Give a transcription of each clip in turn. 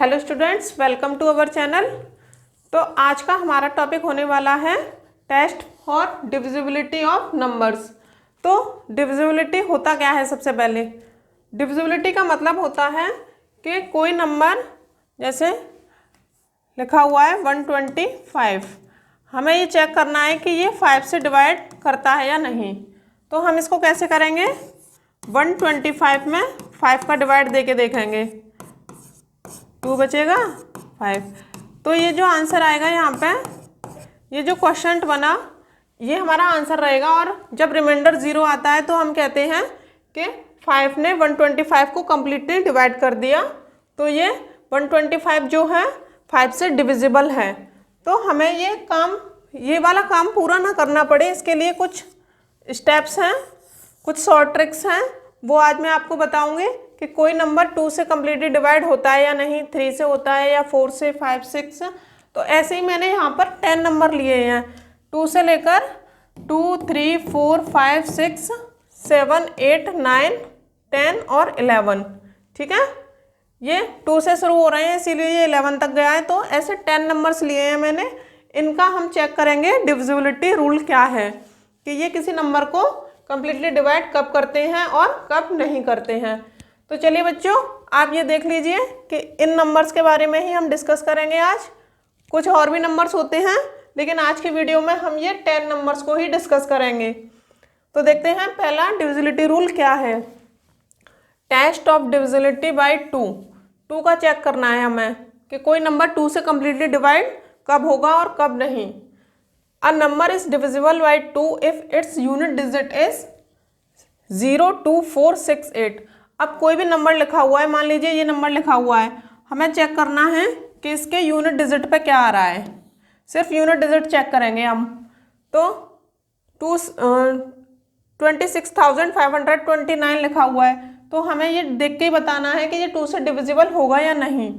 Hello students, welcome to our channel. तो आज का हमारा टॉपिक होने वाला है test for divisibility of numbers. तो डिविजिबिलिटी होता क्या है? सबसे पहले डिविजिबिलिटी का मतलब होता है कि कोई नंबर, जैसे लिखा हुआ है 125, हमें ये चेक करना है कि ये 5 से डिवाइड करता है या नहीं। तो हम इसको कैसे करेंगे? 125 में 5 का डिवाइड दे के देखेंगे, 2 बचेगा 5। तो ये जो आंसर आएगा यहाँ पे, ये जो क्वेश्चन बना, ये हमारा आंसर रहेगा। और जब रिमाइंडर 0 आता है तो हम कहते हैं कि 5 ने 125 को कम्प्लीटली डिवाइड कर दिया। तो ये 125 जो है 5 से डिविजिबल है। तो हमें ये वाला काम पूरा ना करना पड़े, इसके लिए कुछ स्टेप्स हैं, कुछ शॉर्ट ट्रिक्स हैं, वो आज मैं आपको बताऊंगी कि कोई नंबर 2 से कम्प्लीटली डिवाइड होता है या नहीं, 3 से होता है या 4 से, 5, 6। तो ऐसे ही मैंने यहाँ पर 10 नंबर लिए हैं, 2 से लेकर 2, 3, 4, 5, 6, 7, 8, 9, 10 और 11। ठीक है, ये 2 से शुरू हो रहे हैं इसीलिए ये 11 तक गया है। तो ऐसे 10 नंबर्स लिए हैं मैंने। इनका हम चेक करेंगे डिविजिबिलिटी रूल क्या है, कि ये किसी नंबर को कम्प्लीटली डिवाइड कब करते हैं और कब नहीं करते हैं। तो चलिए बच्चों, आप ये देख लीजिए कि इन नंबर्स के बारे में ही हम डिस्कस करेंगे आज। कुछ और भी नंबर्स होते हैं, लेकिन आज की वीडियो में हम ये 10 नंबर्स को ही डिस्कस करेंगे। तो देखते हैं पहला डिविजिबिलिटी रूल क्या है। टेस्ट ऑफ डिविजिबिलिटी बाय 2 का चेक करना है हमें कि कोई नंबर 2 से कम्प्लीटली डिवाइड कब होगा और कब नहीं। A number is divisible bye 2 if its unit digit is 0, 2, 4, 6, 8। अब कोई भी नंबर लिखा हुआ है, मान लीजिए ये नंबर लिखा हुआ है, हमें चेक करना है कि इसके यूनिट डिजिट पे क्या आ रहा है। सिर्फ यूनिट डिजिट चेक करेंगे हम। तो 26,529 लिखा हुआ है, तो हमें ये देख के ही बताना है कि ये 2 से डिविजिबल होगा या नहीं।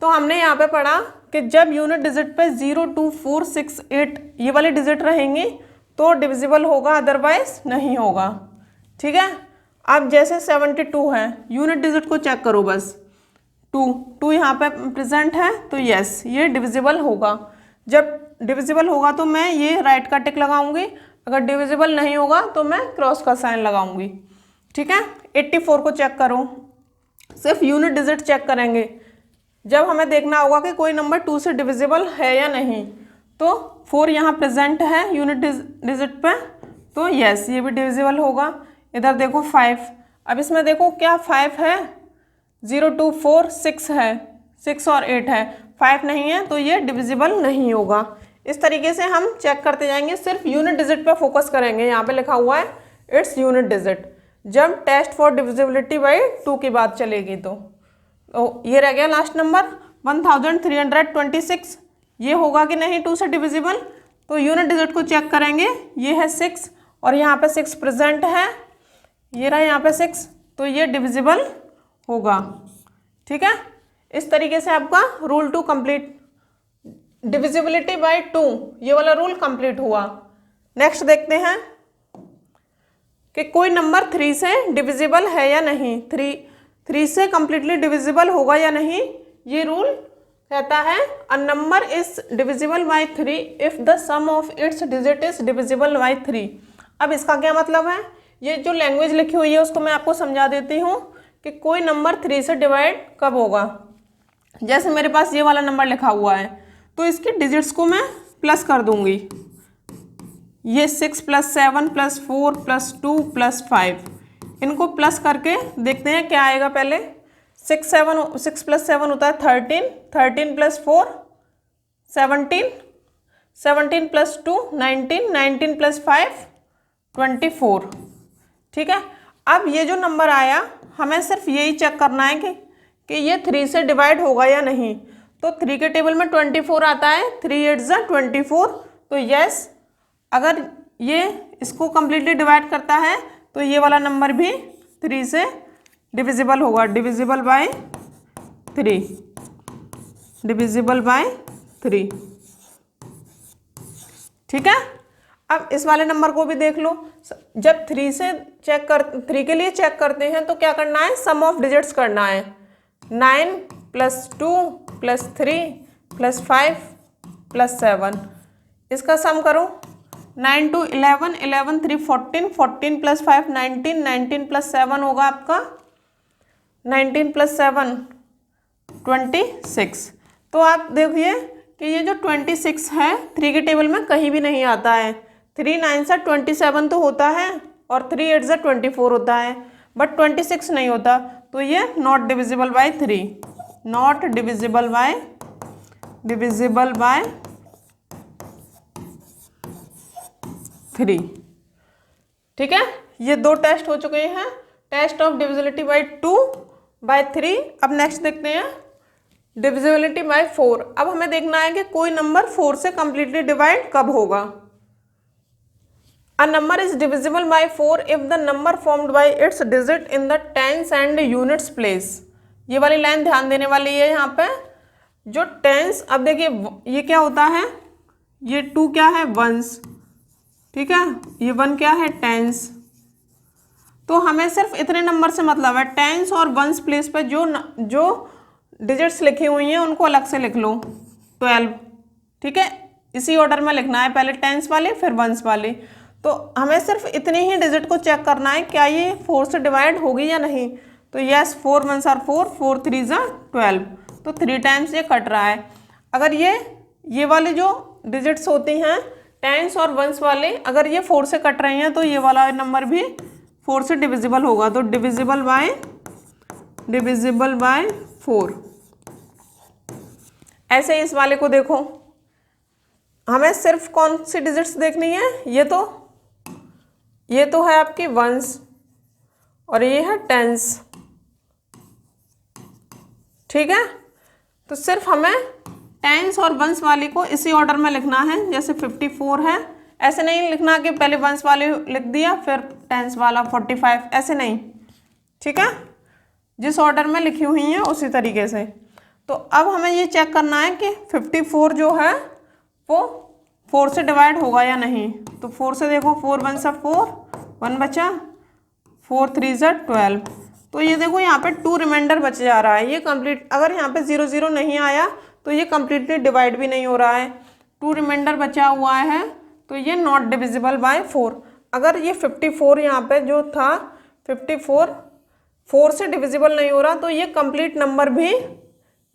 तो हमने यहाँ पे पढ़ा कि जब यूनिट डिजिट पे 0, 2, 4, 6, 8 ये वाली डिजिट रहेंगी तो डिविजिबल होगा, अदरवाइज नहीं होगा। ठीक है, अब जैसे 72 है, यूनिट डिजिट को चेक करो बस। 2 यहाँ पे प्रेजेंट है, तो यस ये डिविजिबल होगा। जब डिविजिबल होगा तो मैं ये राइट का टिक लगाऊंगी, अगर डिविजिबल नहीं होगा तो मैं क्रॉस का साइन लगाऊंगी। ठीक है, 84 को चेक करो, सिर्फ यूनिट डिजिट चेक करेंगे। जब हमें देखना होगा कि कोई नंबर 2 से डिविजिबल है या नहीं, तो 4 यहाँ प्रेजेंट है यूनिट डिजिट पे, तो यस ये भी डिविजिबल होगा। इधर देखो 5, अब इसमें देखो क्या 5 है, 0, 2, 4, 6 है, 6 और 8 है, 5 नहीं है, तो ये डिविजिबल नहीं होगा। इस तरीके से हम चेक करते जाएंगे, सिर्फ यूनिट डिजिट पे फोकस करेंगे। यहाँ पे लिखा हुआ है इट्स यूनिट डिजिट, जब टेस्ट फॉर डिविजिबिलिटी बाय 2 की बात चलेगी। तो ये रह गया लास्ट नंबर 1326। ये होगा कि नहीं 2 से डिविजिबल? तो यूनिट डिजिट को चेक करेंगे, ये है 6 और यहाँ पे 6 प्रेजेंट है, ये रहा यहाँ पे 6, तो ये डिविजिबल होगा। ठीक है, इस तरीके से आपका रूल 2 कंप्लीट, डिविजिबिलिटी बाय 2 ये वाला रूल कंप्लीट हुआ। नेक्स्ट देखते हैं कि कोई नंबर 3 से डिविजिबल है या नहीं, 3 से कम्प्लीटली डिविजिबल होगा या नहीं। ये रूल कहता है a number is divisible by 3 if the sum of its digit is divisible by 3। अब इसका क्या मतलब है? ये जो लैंग्वेज लिखी हुई है उसको मैं आपको समझा देती हूँ कि कोई नंबर 3 से डिवाइड कब होगा। जैसे मेरे पास ये वाला नंबर लिखा हुआ है, तो इसके डिजिट्स को मैं प्लस कर दूंगी। ये 6 + 7 + 4 + 2 + 5, इनको प्लस करके देखते हैं क्या आएगा। पहले 6 + 7 होता है 13, 13 + 4 17, 17 + 2 19, 19 + 5 24। ठीक है, अब ये जो नंबर आया हमें सिर्फ यही चेक करना है कि ये 3 से डिवाइड होगा या नहीं। तो 3 के टेबल में 24 आता है, 3 8 ज़ा 24, तो यस अगर ये इसको कम्प्लीटली डिवाइड करता है तो ये वाला नंबर भी 3 से डिविजिबल होगा, डिविजिबल बाय 3, डिविजिबल बाय 3। ठीक है, अब इस वाले नंबर को भी देख लो। जब 3 के लिए चेक करते हैं तो क्या करना है, सम ऑफ डिजिट्स करना है। 9 +2 +3 +5 +7, इसका सम करो। 9 2 11 11 3 14 14 + 5 19 19 + 7 होगा आपका 19 + 7 26। तो आप देखिए कि ये जो 26 है 3 के टेबल में कहीं भी नहीं आता है। 3 9 से 27 तो होता है और 3 8 से 24 होता है, बट 26 नहीं होता। तो ये not divisible by 3, not divisible by 3। ठीक है, ये 2 टेस्ट हो चुके हैं, test of divisibility by 2 by 3। अब नेक्स्ट देखते हैं डिविजिबिलिटी बाय 4। अब हमें देखना है कि कोई नंबर 4 से कंप्लीटली डिवाइड कब होगा। A number is divisible by 4 if the number formed by its digit in the tens and units place. ये वाली लाइन ध्यान देने वाली है यहाँ पे। जो टेंस, अब देखिए ये क्या होता है, ये 2 क्या है, वंस, ठीक है, ये 1 क्या है, टेंस। तो हमें सिर्फ इतने नंबर से मतलब है, टेंस और वंस प्लेस पे जो डिजिट्स लिखी हुई हैं उनको अलग से लिख लो, 12। ठीक है, इसी ऑर्डर में लिखना है, पहले टेंस वाली फिर वंस वाली। तो हमें सिर्फ इतनी ही डिजिट को चेक करना है क्या ये 4 से डिवाइड होगी या नहीं। तो yes, 4 1s are 4, 4 3s are 12, तो 3 टाइम्स ये कट रहा है। अगर ये वाली जो डिजिट्स होती हैं टेंस और वंस वाले, अगर ये 4 से कट रही हैं तो ये वाला नंबर भी 4 से डिविजिबल होगा। तो डिविजिबल बाय 4। ऐसे इस वाले को देखो, हमें सिर्फ कौन सी डिजिट्स देखनी है, ये तो है आपकी वंस और ये है टेंस। ठीक है, तो सिर्फ हमें टेंस और वंस वाली को इसी ऑर्डर में लिखना है। जैसे 54 है, ऐसे नहीं लिखना कि पहले वंस वाले लिख दिया फिर टेंस वाला 45, ऐसे नहीं। ठीक है, जिस ऑर्डर में लिखी हुई हैं उसी तरीके से। तो अब हमें ये चेक करना है कि 54 जो है वो 4 से डिवाइड होगा या नहीं। तो 4 से देखो, 4 1s are 4, 1 बचा, 4 3s are 12। तो ये देखो यहाँ पे 2 रिमाइंडर बच जा रहा है। ये कंप्लीट, अगर यहाँ पे 0 0 नहीं आया तो ये कंप्लीटली डिवाइड भी नहीं हो रहा है। 2 रिमाइंडर बचा हुआ है तो ये नॉट डिविजिबल बाय 4। अगर ये 54 यहाँ पे जो था 54 4 से डिविजिबल नहीं हो रहा तो ये कंप्लीट नंबर भी,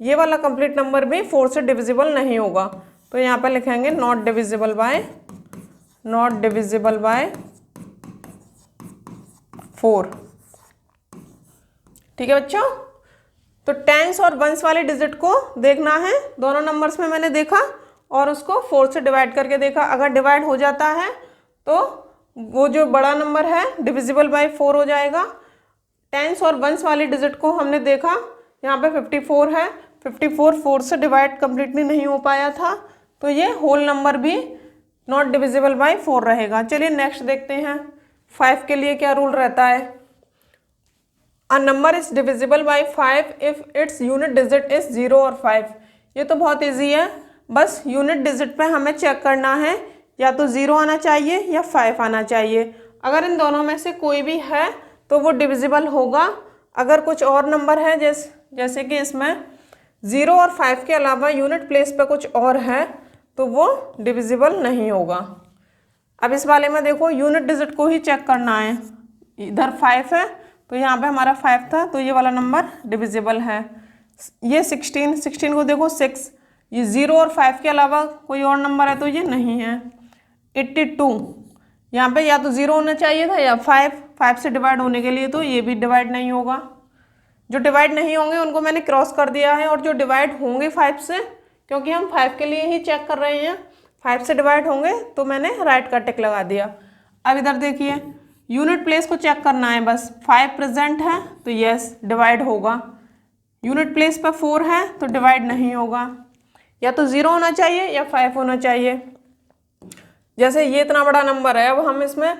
ये वाला कंप्लीट नंबर भी 4 से डिविजिबल नहीं होगा। तो यहाँ पे लिखेंगे नॉट डिविजिबल बाय 4। ठीक है बच्चों, तो टेंस और वंस वाले डिजिट को देखना है। दोनों नंबर्स में मैंने देखा और उसको 4 से डिवाइड करके देखा। अगर डिवाइड हो जाता है तो वो जो बड़ा नंबर है डिविजिबल बाय 4 हो जाएगा। टेंस और वंस वाली डिजिट को हमने देखा, यहाँ पे 54 है, 54 4 से डिवाइड कंप्लीटली नहीं हो पाया था, तो ये होल नंबर भी नॉट डिविजिबल बाय 4 रहेगा। चलिए नेक्स्ट देखते हैं 5 के लिए क्या रूल रहता है। A number is divisible bye 5 if its unit digit is 0 और 5। ये तो बहुत इजी है, बस यूनिट डिजिट पे हमें चेक करना है, या तो 0 आना चाहिए या 5 आना चाहिए। अगर इन दोनों में से कोई भी है तो वो डिविजिबल होगा। अगर कुछ और नंबर है जैसे कि इसमें 0 और 5 के अलावा यूनिट प्लेस पे कुछ और है तो वो डिविजिबल नहीं होगा। अब इस वाले में देखो यूनिट डिजिट को ही चेक करना है। इधर 5 है तो यहाँ पे हमारा 5 था, तो ये वाला नंबर डिविजिबल है। ये 16 को देखो 6, ये 0 और 5 के अलावा कोई और नंबर है तो ये नहीं है। 82, यहाँ पे या तो 0 होना चाहिए था या 5 से डिवाइड होने के लिए, तो ये भी डिवाइड नहीं होगा। जो डिवाइड नहीं होंगे उनको मैंने क्रॉस कर दिया है, और जो डिवाइड होंगे 5 से, क्योंकि हम 5 के लिए ही चेक कर रहे हैं, 5 से डिवाइड होंगे तो मैंने राइट का टिक लगा दिया। अब इधर देखिए यूनिट प्लेस को चेक करना है, बस 5 प्रेजेंट है तो यस डिवाइड होगा। यूनिट प्लेस पर 4 है तो डिवाइड नहीं होगा, या तो 0 होना चाहिए या 5 होना चाहिए। जैसे ये इतना बड़ा नंबर है, अब हम इसमें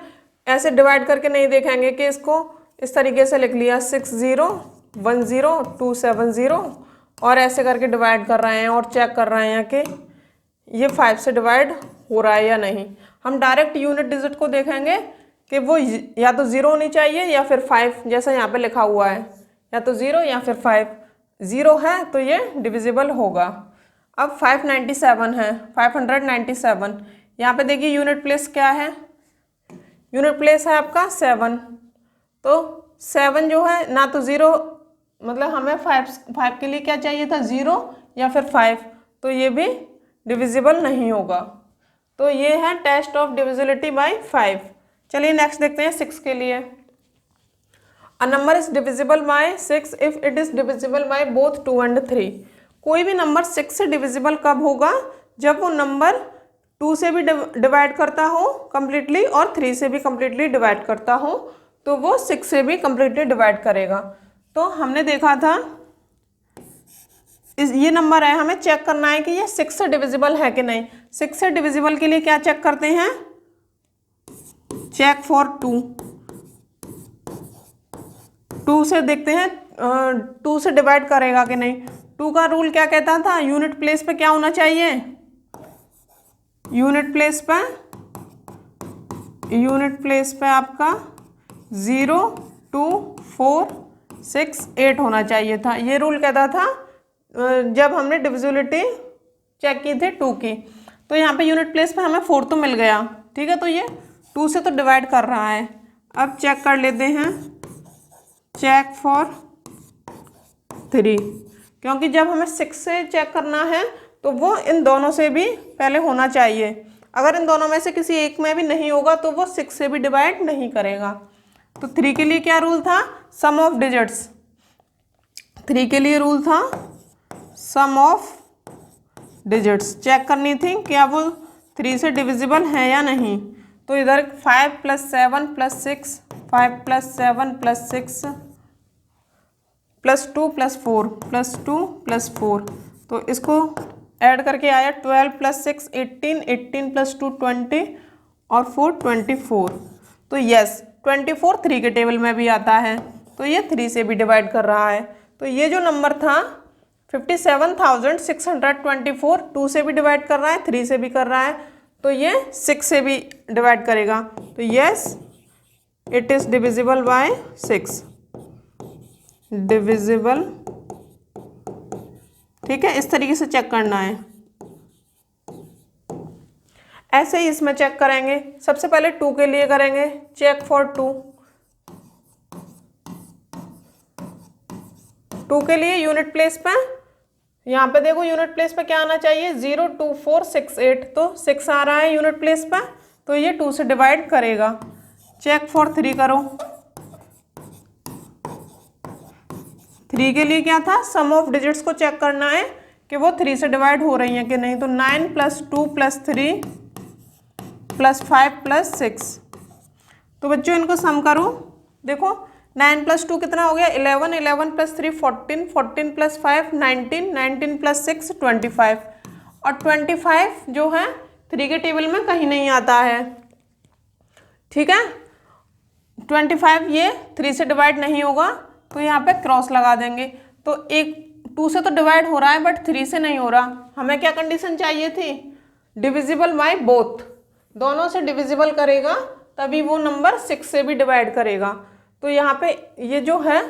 ऐसे डिवाइड करके नहीं देखेंगे कि इसको इस तरीके से लिख लिया 6 0 1 0 2 7 0 और ऐसे करके डिवाइड कर रहे हैं और चेक कर रहे हैं कि ये 5 से डिवाइड हो रहा है या नहीं। हम डायरेक्ट यूनिट डिजिट को देखेंगे कि वो या तो 0 होनी चाहिए या फिर 5, जैसा यहाँ पे लिखा हुआ है, या तो 0 या फिर 5। ज़ीरो है तो ये डिविजिबल होगा। अब 597 है, 597, यहाँ पे देखिए यूनिट प्लेस क्या है, यूनिट प्लेस है आपका 7। तो 7 जो है ना तो ज़ीरो, मतलब हमें 5 के लिए क्या चाहिए था, 0 या फिर 5, तो ये भी डिविजिबल नहीं होगा। तो ये है टेस्ट ऑफ डिविजिबिलिटी बाय 5। चलिए नेक्स्ट देखते हैं 6 के लिए। अ number is divisible bye 6 if it is divisible by both 2 and 3। कोई भी नंबर 6 से डिविजिबल कब होगा, जब वो नंबर 2 से भी डिवाइड करता हो कंप्लीटली और 3 से भी कंप्लीटली डिवाइड करता हो, तो वो 6 से भी कंप्लीटली डिवाइड करेगा। तो हमने देखा था ये नंबर है, हमें चेक करना है कि ये 6 से डिविजिबल है कि नहीं। 6 से डिविजिबल के लिए क्या चेक करते हैं, चेक फॉर 2। 2 से देखते हैं 2 से डिवाइड करेगा कि नहीं। 2 का रूल क्या कहता था, यूनिट प्लेस पे क्या होना चाहिए, यूनिट प्लेस पे आपका 0 2 4 6 8 होना चाहिए था। ये रूल कहता था जब हमने डिविजिबिलिटी चेक की थी 2 की। तो यहाँ पे यूनिट प्लेस पे हमें 4 तो मिल गया, ठीक है, तो ये 2 से तो डिवाइड कर रहा है। अब चेक कर लेते हैं, चेक फॉर 3, क्योंकि जब हमें 6 से चेक करना है तो वो इन दोनों से भी पहले होना चाहिए। अगर इन दोनों में से किसी एक में भी नहीं होगा तो वो 6 से भी डिवाइड नहीं करेगा। तो 3 के लिए क्या रूल था, सम ऑफ डिजिट्स। 3 के लिए रूल था सम ऑफ डिजिट्स, चेक करनी थी क्या वो 3 से डिविजिबल है या नहीं। तो इधर 5 + 7 + 6, 5 + 7 + 6 +2 + 4 +2 + 4, तो इसको ऐड करके आया 12 + 6 18, 18 + 2 20 और 4 24। तो यस 24 3 के टेबल में भी आता है, तो ये 3 से भी डिवाइड कर रहा है। तो ये जो नंबर था 57,624 2 से भी डिवाइड कर रहा है, 3 से भी कर रहा है, तो ये 6 से भी डिवाइड करेगा। तो yes it is divisible bye 6, divisible, ठीक है। इस तरीके से चेक करना है, ऐसे ही इसमें चेक करेंगे। सबसे पहले 2 के लिए करेंगे चेक फॉर 2। 2 के लिए यूनिट प्लेस पे, यहाँ पे देखो यूनिट प्लेस पे क्या आना चाहिए, 0 2 4 6 8, तो 6 आ रहा है यूनिट प्लेस पे, तो ये 2 से डिवाइड करेगा। चेक फॉर 3 करो। 3 के लिए क्या था, सम ऑफ डिजिट्स को चेक करना है कि वो 3 से डिवाइड हो रही हैं कि नहीं। तो 9 + 2 + 3 + 5 + 6, तो बच्चों इनको सम करो। देखो 9 + 2 कितना हो गया, 11, 11 + 3 14, 14 + 5 19, 19 + 6 25, और 25 जो है 3 के टेबल में कहीं नहीं आता है, ठीक है। 25 ये 3 से डिवाइड नहीं होगा, तो यहाँ पे क्रॉस लगा देंगे। तो एक 2 से तो डिवाइड हो रहा है बट 3 से नहीं हो रहा। हमें क्या कंडीशन चाहिए थी, डिविजिबल बाय बोथ, दोनों से डिविजिबल करेगा तभी वो नंबर 6 से भी डिवाइड करेगा। तो यहाँ पे ये जो है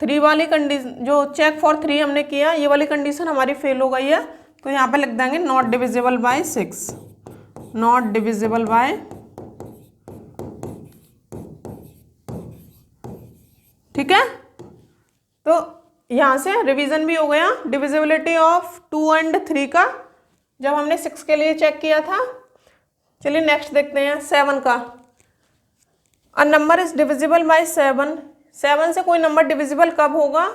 3 वाली कंडीशन, जो चेक फॉर 3 हमने किया, ये वाली कंडीशन हमारी फेल हो गई है। तो यहाँ पे लिख देंगे not divisible bye 6, not divisible bye, ठीक है। तो यहाँ से रिवीजन भी हो गया डिविजिबिलिटी ऑफ 2 and 3 का, जब हमने 6 के लिए चेक किया था। चलिए नेक्स्ट देखते हैं 7 का। A number is divisible by 7। 7 से कोई नंबर डिविजिबल कब होगा,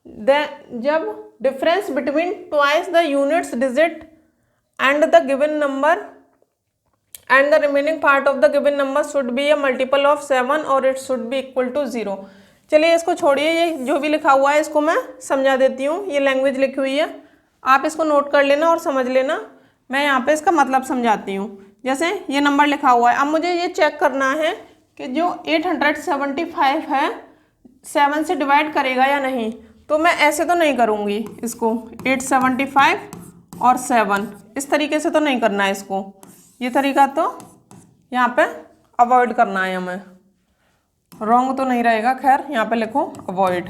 जब difference between twice the units digit and the given number and the remaining part of the given number should be a multiple of 7 or it should be equal to 0। चलिए इसको छोड़िए, ये जो भी लिखा हुआ है इसको मैं समझा देती हूँ। ये लैंग्वेज लिखी हुई है, आप इसको नोट कर लेना और समझ लेना। मैं यहाँ पे इसका मतलब समझाती हूँ। जैसे ये नंबर लिखा हुआ है, अब मुझे ये चेक करना है कि जो 875 है 7 से डिवाइड करेगा या नहीं। तो मैं ऐसे तो नहीं करूँगी इसको, 875 और 7 इस तरीके से तो नहीं करना है इसको, ये तरीका तो यहाँ पे अवॉइड करना है हमें। रॉन्ग तो नहीं रहेगा, खैर यहाँ पे लिखो अवॉइड।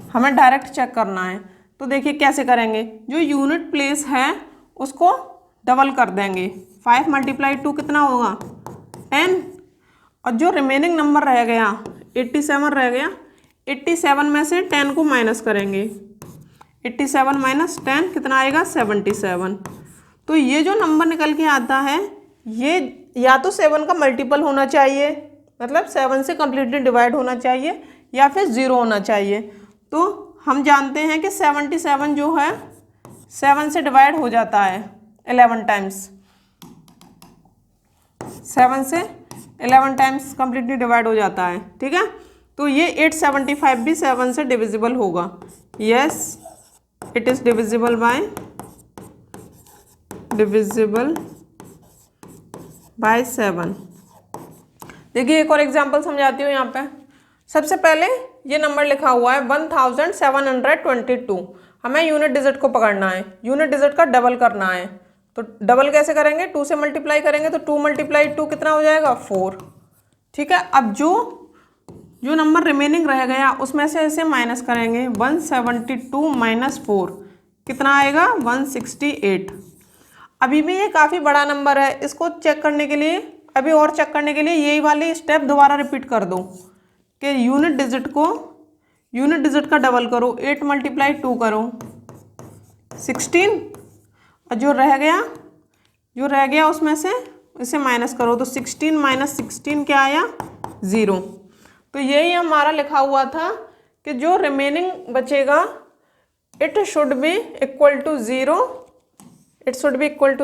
हमें डायरेक्ट चेक करना है। तो देखिए कैसे करेंगे, जो यूनिट प्लेस है उसको डबल कर देंगे। 5 × 2 कितना होगा 10, और जो रिमेनिंग नंबर रह गया 87 रह गया, 87 में से 10 को माइनस करेंगे। 87 - 10 कितना आएगा 77। तो ये जो नंबर निकल के आता है ये या तो 7 का मल्टीपल होना चाहिए, मतलब 7 से कम्प्लीटली डिवाइड होना चाहिए, या फिर 0 होना चाहिए। तो हम जानते हैं कि 77 जो है 7 से डिवाइड हो जाता है 11 टाइम्स। 7 से 11 टाइम्स कम्प्लीटली डिवाइड हो जाता है, ठीक है। तो ये 875 भी 7 से डिविजिबल होगा। Yes, it is divisible by 7। देखिए एक और एग्जांपल समझाती हूँ यहाँ पे। सबसे पहले ये नंबर लिखा हुआ है 1722। हमें यूनिट डिजिट को पकड़ना है, यूनिट डिजिट का डबल करना है। तो डबल कैसे करेंगे, 2 से मल्टीप्लाई करेंगे, तो 2 × 2 कितना हो जाएगा 4, ठीक है। अब जो नंबर रिमेनिंग रह गया उसमें से इसे माइनस करेंगे। 172 - 4 कितना आएगा 168। अभी भी ये काफ़ी बड़ा नंबर है, इसको चेक करने के लिए, अभी और चेक करने के लिए यही वाली स्टेप दोबारा रिपीट कर दो कि यूनिट डिजिट का डबल करो। 8 × 2 करो 16, और जो रह गया उसमें से इसे माइनस करो। तो 16 - 16 क्या आया 0। तो यही हमारा लिखा हुआ था कि जो रिमेनिंग बचेगा it should be equal to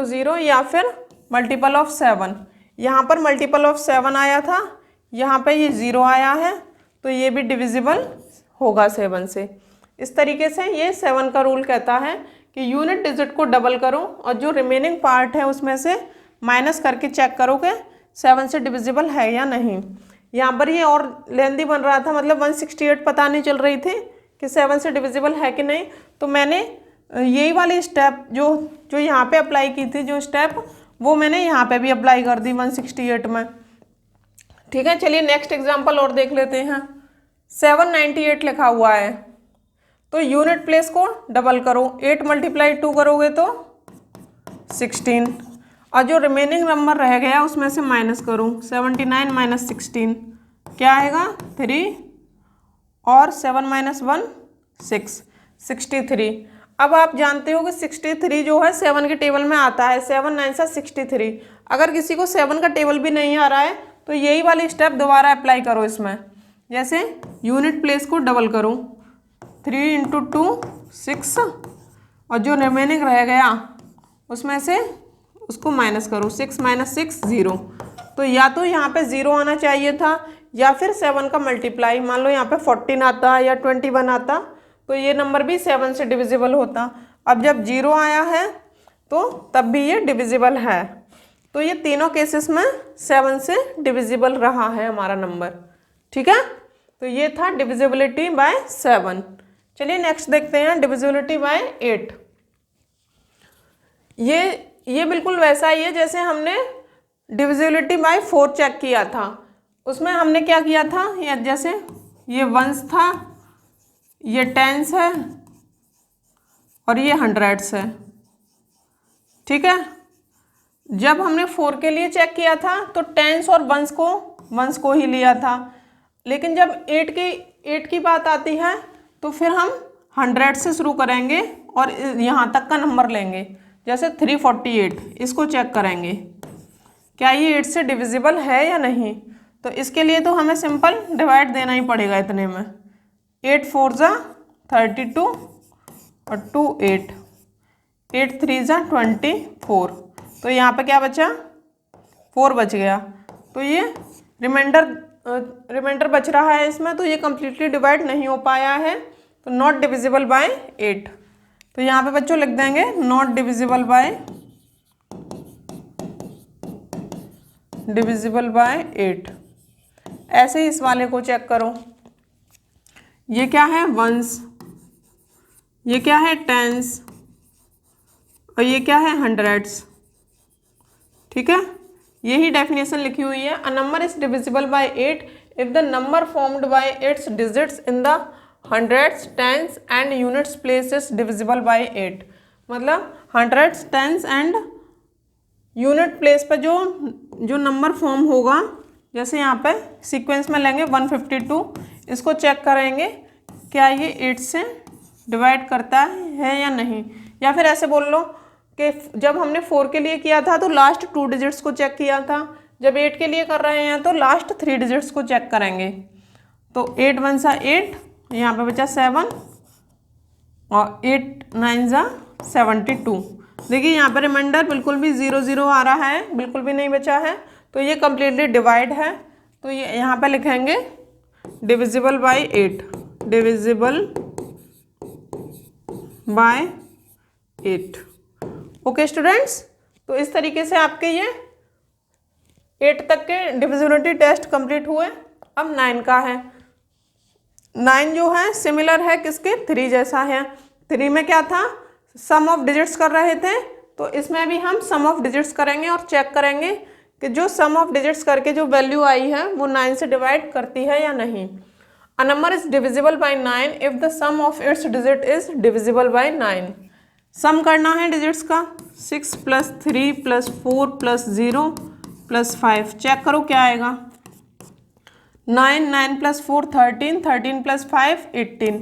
0, या फिर मल्टीपल ऑफ 7। यहाँ पर मल्टीपल ऑफ 7 आया था, यहाँ पे ये 0 आया है, तो ये भी डिविजिबल होगा 7 से। इस तरीके से ये 7 का रूल कहता है कि यूनिट डिजिट को डबल करो और जो रिमेनिंग पार्ट है उसमें से माइनस करके चेक करो कि 7 से डिविजिबल है या नहीं। यहाँ पर ये और लेंदी बन रहा था, मतलब 168 पता नहीं चल रही थी कि 7 से डिविजिबल है कि नहीं। तो मैंने यही वाली स्टेप जो यहाँ पे अप्लाई की थी, जो स्टेप वो मैंने यहाँ पे भी अप्लाई कर दी 168 में, ठीक है। चलिए नेक्स्ट एग्जांपल और देख लेते हैं। 798 लिखा हुआ है, तो यूनिट प्लेस को डबल करो। 8 × 2 करोगे तो 16, और जो रिमेनिंग नंबर रह गया उसमें से माइनस करो। 79 - 16 क्या आएगा 3, और 7 - 1 6, 63। अब आप जानते हो कि 63 जो है 7 के टेबल में आता है। 7 9 63। अगर किसी को 7 का टेबल भी नहीं आ रहा है तो यही वाली स्टेप दोबारा अप्लाई करो इसमें। जैसे यूनिट प्लेस को डबल करो, 3 × 2 6, और जो रिमेनिंग रह गया उसमें से उसको माइनस करो। 6 - 6 0। तो या तो यहाँ पे 0 आना चाहिए था, या फिर 7 का मल्टीप्लाई, मान लो यहाँ पे 14 आता या 21 आता, तो ये नंबर भी 7 से डिविजिबल होता। अब जब 0 आया है तो तब भी ये डिविजिबल है। तो ये तीनों केसेस में 7 से डिविजिबल रहा है हमारा नंबर, ठीक है। तो ये था डिविजिबिलिटी बाय 7। चलिए नेक्स्ट देखते हैं डिविजिबिलिटी बाय 8। ये बिल्कुल वैसा ही है जैसे हमने डिविजिबिलिटी बाय 4 चेक किया था। उसमें हमने क्या किया था, या जैसे ये 1s था, ये 10s है, और ये 100s है, ठीक है। जब हमने 4 के लिए चेक किया था तो 10s और 1s को ही लिया था, लेकिन जब 8 की बात आती है तो फिर हम 100 से शुरू करेंगे और यहाँ तक का नंबर लेंगे। जैसे 348, इसको चेक करेंगे क्या ये 8 से डिविजिबल है या नहीं। तो इसके लिए तो हमें सिंपल डिवाइड देना ही पड़ेगा इतने में। 8 4 × 32 और 2 8, 8 3 × 24। तो यहाँ पे क्या बचा 4 बच गया। तो ये रिमाइंडर बच रहा है इसमें, तो ये कम्प्लीटली डिवाइड नहीं हो पाया है, तो नॉट डिविजिबल बाय 8। तो यहाँ पे बच्चों लिख देंगे नॉट डिविजिबल बाय 8। ऐसे ही इस वाले को चेक करो। ये क्या है 1s, ये क्या है 10s, और ये क्या है 100s, ठीक है। यही डेफिनेशन लिखी हुई है। A number is divisible by 8 if the number formed by its digits in the hundreds, tens and units places divisible by 8। मतलब hundreds, tens and unit place पे जो नंबर फॉर्म होगा, जैसे यहाँ पे सीक्वेंस में लेंगे 152, इसको चेक करेंगे क्या ये 8 से डिवाइड करता है या नहीं। या फिर ऐसे बोल लो कि जब हमने 4 के लिए किया था तो लास्ट 2 डिजिट्स को चेक किया था, जब 8 के लिए कर रहे हैं तो लास्ट 3 डिजिट्स को चेक करेंगे। तो 8 1 सा 8, यहाँ पे बचा 7 और 8 9 सा 72। देखिए यहाँ पर रिमाइंडर बिल्कुल भी 0 0 आ रहा है, बिल्कुल भी नहीं बचा है, तो ये कम्प्लीटली डिवाइड है। तो ये यहाँ पे लिखेंगे divisible by 8, divisible by 8। Okay students, तो इस तरीके से आपके ये 8 तक के डिविजिबिलिटी टेस्ट कंप्लीट हुए। अब 9 का है। 9 जो है सिमिलर है किसके, 3 जैसा है। 3 में क्या था, सम ऑफ डिजिट्स कर रहे थे, तो इसमें भी हम सम ऑफ डिजिट्स करेंगे और चेक करेंगे कि जो सम ऑफ डिजिट्स करके जो वैल्यू आई है वो 9 से डिवाइड करती है या नहीं। A number is divisible by 9 if the sum of its digit is divisible by 9। Sum करना है डिजिट्स का, 6 + 3 + 4 + 0 + 5। चेक करो क्या आएगा। 9 9 + 4 13, 13 + 5 18।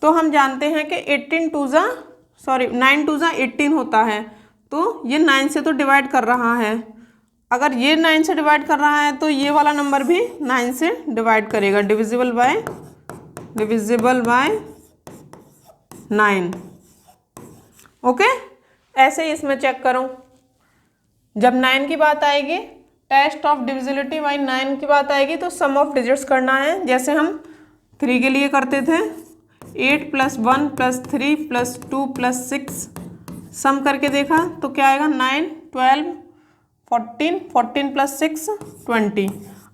तो हम जानते हैं कि 9 2 ज़ा 18 होता है, तो ये 9 से तो डिवाइड कर रहा है। अगर ये 9 से डिवाइड कर रहा है तो ये वाला नंबर भी 9 से डिवाइड करेगा, डिविजिबल बाय 9। ओके, ऐसे ही इसमें चेक करो। जब 9 की बात आएगी, टेस्ट ऑफ डिविजिबिलिटी बाय 9 की बात आएगी, तो सम ऑफ डिजिट्स करना है, जैसे हम 3 के लिए करते थे। 8 + 1 + 3 + 2 + 6 सम करके देखा तो क्या आएगा, 9 12 14, 14 + 6 20।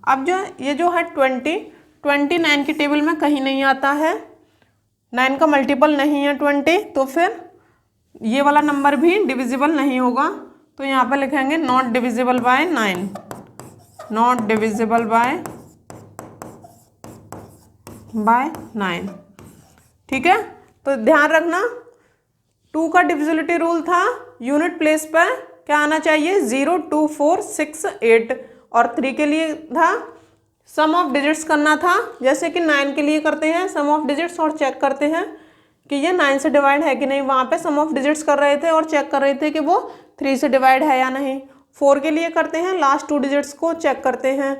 अब ये जो है 29 की टेबल में कहीं नहीं आता है, 9 का मल्टीपल नहीं है 20, तो फिर ये वाला नंबर भी डिविजिबल नहीं होगा। तो यहाँ पर लिखेंगे not divisible by 9, not divisible by 9। ठीक है, तो ध्यान रखना 2 का डिविजिबिलिटी रूल था, यूनिट प्लेस पर क्या आना चाहिए, 0 2 4 6 8। और 3 के लिए था सम ऑफ डिजिट्स करना था, जैसे कि 9 के लिए करते हैं सम ऑफ डिजिट्स और चेक करते हैं कि ये 9 से डिवाइड है कि नहीं। वहाँ पे सम ऑफ डिजिट्स कर रहे थे और चेक कर रहे थे कि वो 3 से डिवाइड है या नहीं। 4 के लिए करते हैं, लास्ट 2 डिजिट्स को चेक करते हैं।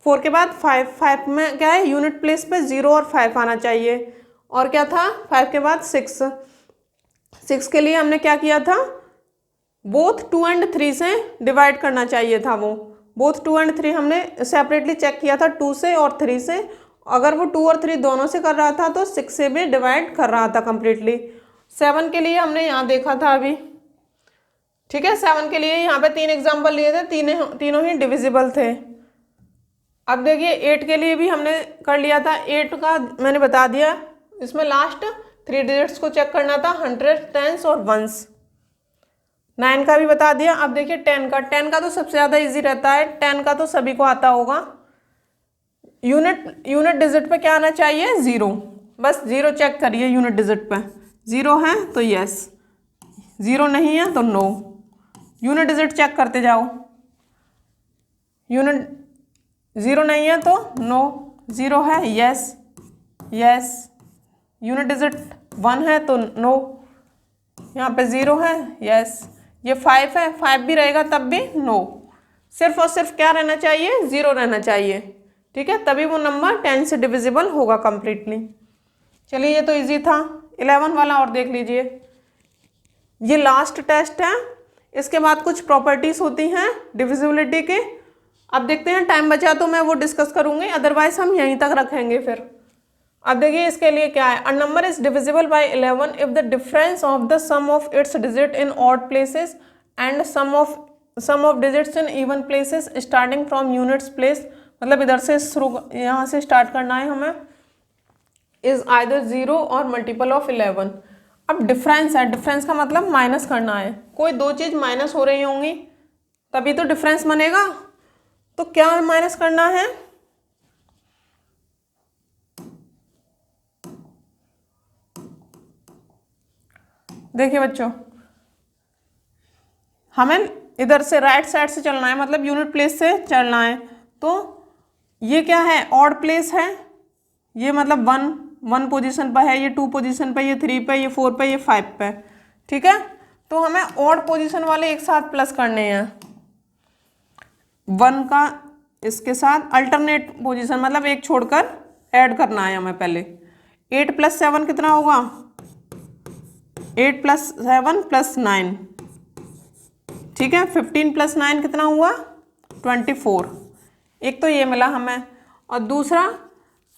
4 के बाद 5 में क्या है, यूनिट प्लेस पे 0 और 5 आना चाहिए। और क्या था, 5 के बाद 6 के लिए हमने क्या किया था, बोथ 2 और 3 से डिवाइड करना चाहिए था। वो बोथ 2 और 3 हमने सेपरेटली चेक किया था, 2 से और 3 से। अगर वो 2 और 3 दोनों से कर रहा था तो 6 से भी डिवाइड कर रहा था कम्प्लीटली। 7 के लिए हमने यहाँ देखा था अभी, ठीक है। 7 के लिए यहाँ पे 3 एग्जाम्पल लिए थे, तीनों ही डिविजिबल थे। अब देखिए 8 के लिए भी हमने कर लिया था। 8 का मैंने बता दिया, इसमें लास्ट 3 डिजिट्स को चेक करना था, 100, 10 और 1। 9 का भी बता दिया। अब देखिए 10 का तो सबसे ज़्यादा इजी रहता है, 10 का तो सभी को आता होगा। यूनिट डिजिट पे क्या आना चाहिए, 0। बस 0 चेक करिए, यूनिट डिजिट पे 0 है तो यस, 0 नहीं है तो नो। यूनिट डिजिट चेक करते जाओ, यूनिट 0 नहीं है तो नो, 0 है यस यस, यूनिट डिजिट 1 है तो नो, यहाँ पे 0 है यस, ये 5 है, 5 भी रहेगा तब भी नो। सिर्फ और सिर्फ क्या रहना चाहिए, 0 रहना चाहिए, ठीक है, तभी वो नंबर 10 से डिविजिबल होगा कम्प्लीटली। चलिए ये तो इजी था। 11 वाला और देख लीजिए, ये लास्ट टेस्ट है। इसके बाद कुछ प्रॉपर्टीज होती हैं डिविजिबिलिटी के। अब देखते हैं, टाइम बचा तो मैं वो डिस्कस करूंगी, अदरवाइज हम यहीं तक रखेंगे फिर। अब देखिए इसके लिए क्या है, a number is divisible by 11 if the difference of the sum of its digit in odd places and sum of digits in even places starting from units place. मतलब इधर से शुरू, यहाँ से स्टार्ट करना है हमें, इज आइदर 0 और मल्टीपल ऑफ 11। अब डिफरेंस है, डिफरेंस का मतलब माइनस करना है। कोई दो चीज़ माइनस हो रही होंगी तभी तो डिफरेंस बनेगा। तो क्या माइनस करना है, देखिए बच्चों, हमें इधर से राइट साइड से चलना है, मतलब यूनिट प्लेस से चलना है। तो ये क्या है, ऑड प्लेस है, ये मतलब वन पोजीशन पर है, ये 2 पोजीशन पर, ये 3 पे, ये 4 पे, ये 5 पे। ठीक है, तो हमें ऑड पोजीशन वाले एक साथ प्लस करने हैं, 1 का इसके साथ अल्टरनेट पोजीशन, मतलब एक छोड़कर ऐड करना है हमें पहले। 8 + 7 कितना होगा, 8 + 7 + 9, ठीक है। 15 + 9 कितना हुआ, 24। एक तो ये मिला हमें, और दूसरा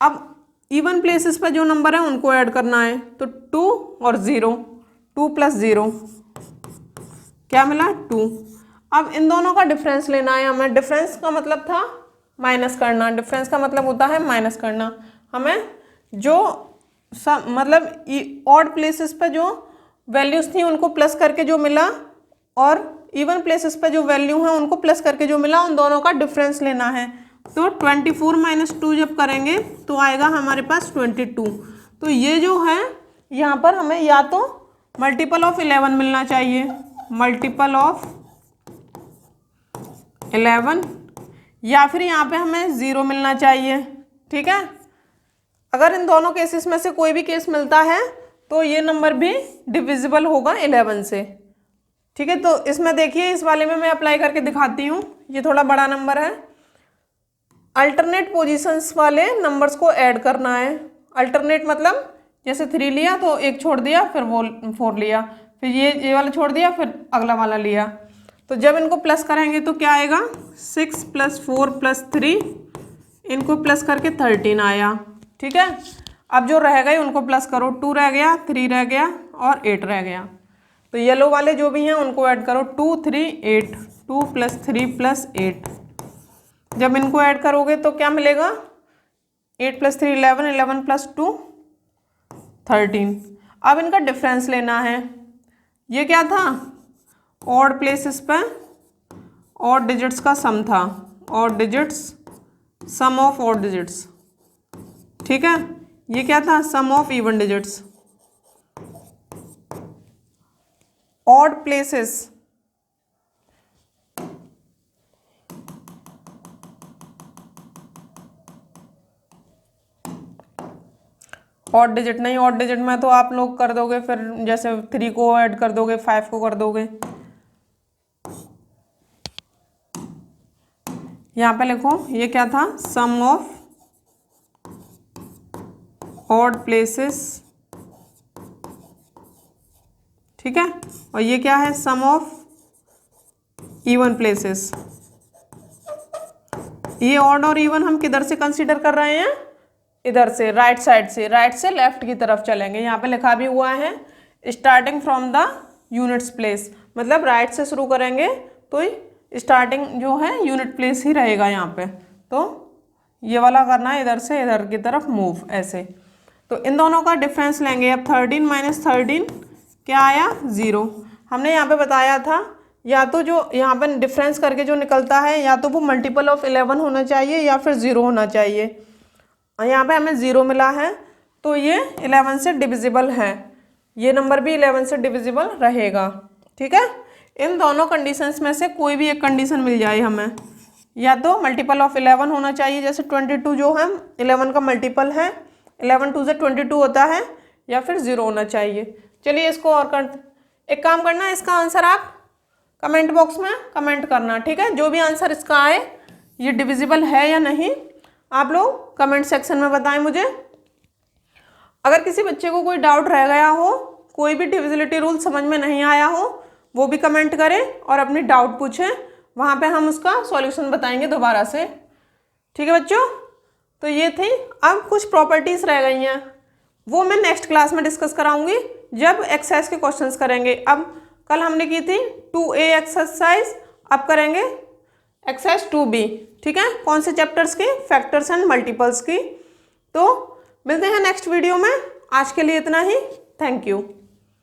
अब इवन प्लेसेस पर जो नंबर है उनको ऐड करना है। तो 2 और 0, 2 + 0 क्या मिला, 2। अब इन दोनों का डिफरेंस लेना है हमें। डिफरेंस का मतलब था माइनस करना, डिफरेंस का मतलब होता है माइनस करना। हमें जो मतलब ऑड प्लेसेस पर जो वैल्यूज थी उनको प्लस करके जो मिला, और इवन प्लेसेस पे जो वैल्यू है उनको प्लस करके जो मिला, उन दोनों का डिफरेंस लेना है। तो 24 - 2 जब करेंगे तो आएगा हमारे पास 22। तो ये जो है यहाँ पर हमें या तो मल्टीपल ऑफ 11 मिलना चाहिए, मल्टीपल ऑफ 11, या फिर यहाँ पे हमें 0 मिलना चाहिए। ठीक है, अगर इन दोनों केसेस में से कोई भी केस मिलता है तो ये नंबर भी डिविजिबल होगा 11 से। ठीक है, तो इसमें देखिए, इस वाले में मैं अप्लाई करके दिखाती हूँ। ये थोड़ा बड़ा नंबर है, अल्टरनेट पोजीशंस वाले नंबर्स को ऐड करना है। अल्टरनेट मतलब जैसे 3 लिया तो एक छोड़ दिया, फिर वो 4 लिया, फिर ये वाला छोड़ दिया, फिर अगला वाला लिया। तो जब इनको प्लस करेंगे तो क्या आएगा, 6 + 4 + 3, इनको प्लस करके 13 आया। ठीक है, अब जो रह गए उनको प्लस करो, 2 रह गया, 3 रह गया और 8 रह गया। तो येलो वाले जो भी हैं उनको ऐड करो, 2 3 8, 2 + 3 + 8। जब इनको ऐड करोगे तो क्या मिलेगा, 8 + 3 11, 11 + 2 13। अब इनका डिफरेंस लेना है। ये क्या था, ऑड प्लेसेस पे ऑड डिजिट्स का सम था, odd digits, sum of odd digits. ठीक है, ये क्या था, sum of even digits. Odd places, odd digit नहीं, ऑड डिजिट में तो आप लोग कर दोगे, फिर जैसे 3 को ऐड कर दोगे, 5 को कर दोगे। यहाँ पे लिखो, ये क्या था, सम ऑफ ऑड प्लेसेस। ठीक है, और ये क्या है, सम ऑफ इवन प्लेसेस। ये ऑड और इवन हम किधर से कंसीडर कर रहे हैं, इधर से, राइट साइड से, राइट से लेफ्ट की तरफ चलेंगे। यहाँ पे लिखा भी हुआ है starting from the units place, मतलब राइट से शुरू करेंगे तो स्टार्टिंग जो है यूनिट प्लेस ही रहेगा यहाँ पे। तो ये वाला करना है, इधर से इधर की तरफ मूव, ऐसे। तो इन दोनों का डिफरेंस लेंगे। अब 13 - 13 क्या आया, 0। हमने यहाँ पे बताया था, या तो जो यहाँ पे डिफरेंस करके जो निकलता है, या तो वो मल्टीपल ऑफ 11 होना चाहिए या फिर 0 होना चाहिए। और यहाँ पे हमें 0 मिला है, तो ये 11 से डिविजिबल है, ये नंबर भी 11 से डिविजिबल रहेगा। ठीक है, इन दोनों कंडीशंस में से कोई भी एक कंडीशन मिल जाए हमें, या तो मल्टीपल ऑफ 11 होना चाहिए, जैसे 22 जो है 11 का मल्टीपल है, 11 2 से 22 होता है, या फिर 0 होना चाहिए। चलिए इसको और एक काम करना, इसका आंसर आप कमेंट बॉक्स में कमेंट करना। ठीक है, जो भी आंसर इसका आए, ये डिविजिबल है या नहीं, आप लोग कमेंट सेक्शन में बताएं मुझे। अगर किसी बच्चे को कोई डाउट रह गया हो, कोई भी डिविजिबिलिटी रूल समझ में नहीं आया हो, वो भी कमेंट करें और अपनी डाउट पूछें, वहाँ पे हम उसका सॉल्यूशन बताएंगे दोबारा से। ठीक है बच्चों, तो ये थी। अब कुछ प्रॉपर्टीज़ रह गई हैं, वो मैं नेक्स्ट क्लास में डिस्कस कराऊंगी जब एक्सरसाइज के क्वेश्चंस करेंगे। अब कल हमने की थी 2A एक्सरसाइज, अब करेंगे एक्सरसाइज 2B। ठीक है, कौन से चैप्टर्स की, फैक्टर्स एंड मल्टीपल्स की। तो मिलते हैं नेक्स्ट वीडियो में, आज के लिए इतना ही। Thank you.